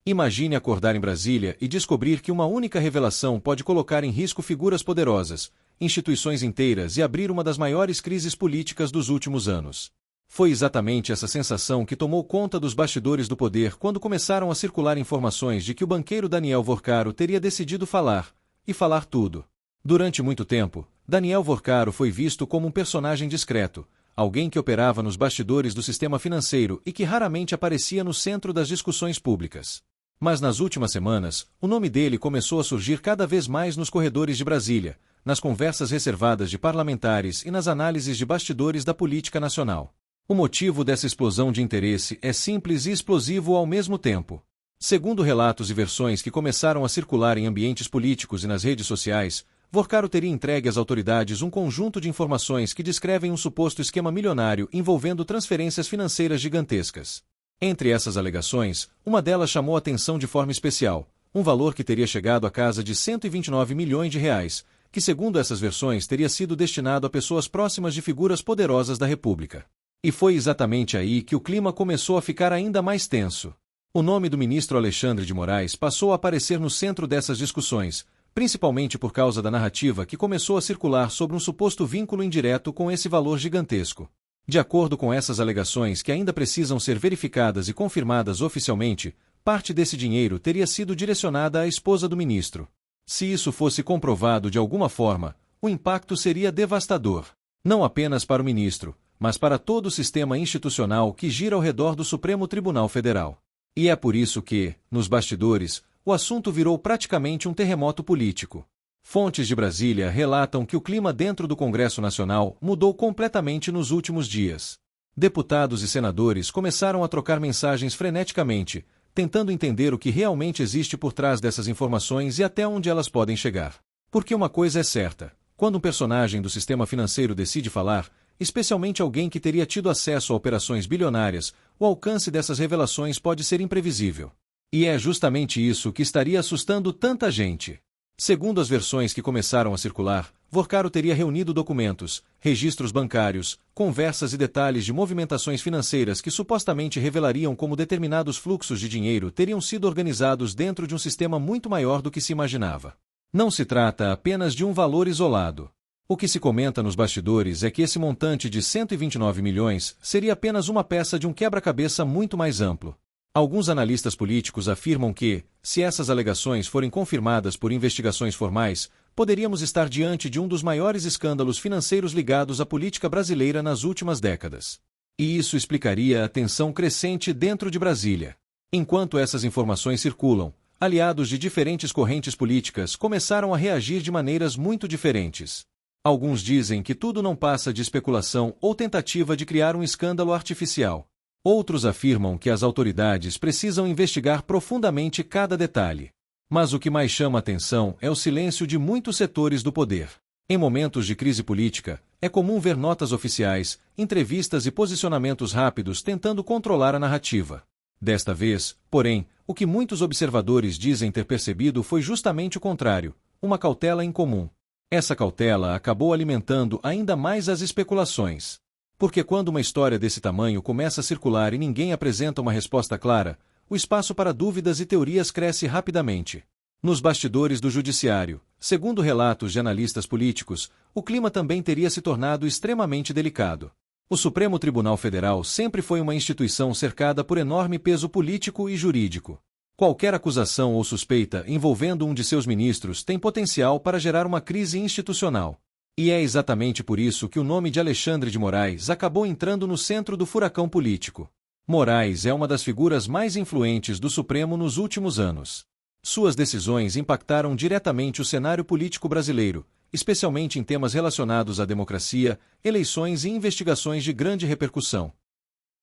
Imagine acordar em Brasília e descobrir que uma única revelação pode colocar em risco figuras poderosas, instituições inteiras e abrir uma das maiores crises políticas dos últimos anos. Foi exatamente essa sensação que tomou conta dos bastidores do poder quando começaram a circular informações de que o banqueiro Daniel Vorcaro teria decidido falar, e falar tudo. Durante muito tempo, Daniel Vorcaro foi visto como um personagem discreto, alguém que operava nos bastidores do sistema financeiro e que raramente aparecia no centro das discussões públicas. Mas nas últimas semanas, o nome dele começou a surgir cada vez mais nos corredores de Brasília, nas conversas reservadas de parlamentares e nas análises de bastidores da política nacional. O motivo dessa explosão de interesse é simples e explosivo ao mesmo tempo. Segundo relatos e versões que começaram a circular em ambientes políticos e nas redes sociais, Vorcaro teria entregue às autoridades um conjunto de informações que descrevem um suposto esquema milionário envolvendo transferências financeiras gigantescas. Entre essas alegações, uma delas chamou a atenção de forma especial, um valor que teria chegado à casa de 129 milhões de reais, que segundo essas versões teria sido destinado a pessoas próximas de figuras poderosas da República. E foi exatamente aí que o clima começou a ficar ainda mais tenso. O nome do ministro Alexandre de Moraes passou a aparecer no centro dessas discussões, principalmente por causa da narrativa que começou a circular sobre um suposto vínculo indireto com esse valor gigantesco. De acordo com essas alegações que ainda precisam ser verificadas e confirmadas oficialmente, parte desse dinheiro teria sido direcionada à esposa do ministro. Se isso fosse comprovado de alguma forma, o impacto seria devastador. Não apenas para o ministro, mas para todo o sistema institucional que gira ao redor do Supremo Tribunal Federal. E é por isso que, nos bastidores, o assunto virou praticamente um terremoto político. Fontes de Brasília relatam que o clima dentro do Congresso Nacional mudou completamente nos últimos dias. Deputados e senadores começaram a trocar mensagens freneticamente, tentando entender o que realmente existe por trás dessas informações e até onde elas podem chegar. Porque uma coisa é certa, quando um personagem do sistema financeiro decide falar, especialmente alguém que teria tido acesso a operações bilionárias, o alcance dessas revelações pode ser imprevisível. E é justamente isso que estaria assustando tanta gente. Segundo as versões que começaram a circular, Vorcaro teria reunido documentos, registros bancários, conversas e detalhes de movimentações financeiras que supostamente revelariam como determinados fluxos de dinheiro teriam sido organizados dentro de um sistema muito maior do que se imaginava. Não se trata apenas de um valor isolado. O que se comenta nos bastidores é que esse montante de 129 milhões seria apenas uma peça de um quebra-cabeça muito mais amplo. Alguns analistas políticos afirmam que, se essas alegações forem confirmadas por investigações formais, poderíamos estar diante de um dos maiores escândalos financeiros ligados à política brasileira nas últimas décadas. E isso explicaria a tensão crescente dentro de Brasília. Enquanto essas informações circulam, aliados de diferentes correntes políticas começaram a reagir de maneiras muito diferentes. Alguns dizem que tudo não passa de especulação ou tentativa de criar um escândalo artificial. Outros afirmam que as autoridades precisam investigar profundamente cada detalhe. Mas o que mais chama atenção é o silêncio de muitos setores do poder. Em momentos de crise política, é comum ver notas oficiais, entrevistas e posicionamentos rápidos tentando controlar a narrativa. Desta vez, porém, o que muitos observadores dizem ter percebido foi justamente o contrário, uma cautela incomum. Essa cautela acabou alimentando ainda mais as especulações. Porque quando uma história desse tamanho começa a circular e ninguém apresenta uma resposta clara, o espaço para dúvidas e teorias cresce rapidamente. Nos bastidores do judiciário, segundo relatos de analistas políticos, o clima também teria se tornado extremamente delicado. O Supremo Tribunal Federal sempre foi uma instituição cercada por enorme peso político e jurídico. Qualquer acusação ou suspeita envolvendo um de seus ministros tem potencial para gerar uma crise institucional. E é exatamente por isso que o nome de Alexandre de Moraes acabou entrando no centro do furacão político. Moraes é uma das figuras mais influentes do Supremo nos últimos anos. Suas decisões impactaram diretamente o cenário político brasileiro, especialmente em temas relacionados à democracia, eleições e investigações de grande repercussão.